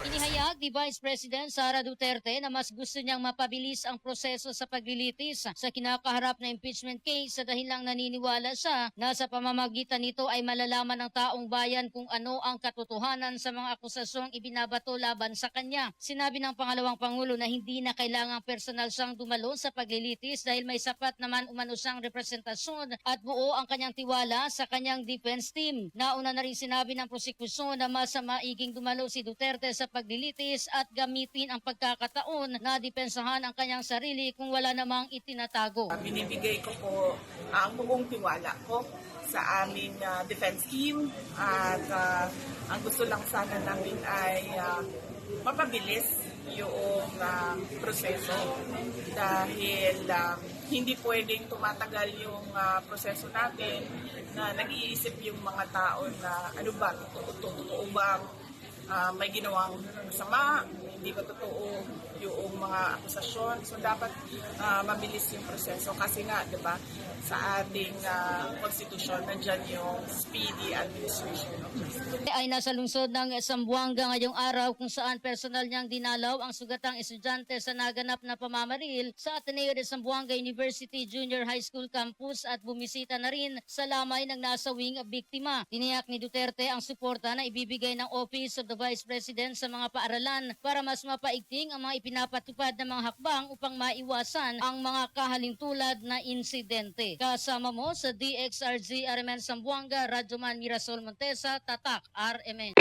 Inihayag ni Vice President Sara Duterte na mas gusto niyang mapabilis ang proseso sa paglilitis sa kinakaharap na impeachment case dahil lang naniniwala siya na sa pamamagitan nito ay malalaman ng taong bayan kung ano ang katotohanan sa mga akusasyong ibinabato laban sa kanya. Sinabi ng pangalawang Pangulo na hindi na kailangang personal siyang dumalo sa paglilitis dahil may sapat naman umano siyang representasyon at buo ang kanyang tiwala sa kanyang defense team. Nauna na rin sinabi ng prosekusyon na mas maiging dumalo si Duterte sa paglilitis at gamitin ang pagkakataon na depensahan ang kanyang sarili kung wala namang itinatago. Binibigay ko po ang buong tiwala ko sa aming defense team at ang gusto lang sana namin ay mapabilis yung proseso dahil hindi pwedeng tumatagal yung proseso natin na nag-iisip yung mga tao na ano ba, totoo ba may ginawang masama, hindi ba totoo yung mga akusasyon. So dapat mabilis yung proseso kasi nga, di ba, sa ating konstitusyon, nandyan yung speedy administration of justice. Ay nasa lungsod ng Zamboanga ngayong araw kung saan personal niyang dinalaw ang sugatang estudyante sa naganap na pamamaril sa Ateneo de Zamboanga University Junior High School campus at bumisita na rin sa lamay ng nasawing biktima. Tiniyak ni Duterte ang suporta na ibibigay ng Office of the Vice President sa mga paaralan para mas mapaigting ang mga ipinapatupad na mga hakbang upang maiwasan ang mga kahalintulad na insidente. Kasama mo sa DXRZ RMN Zamboanga, Radyoman Mirasol Montesa, Tatak RMN.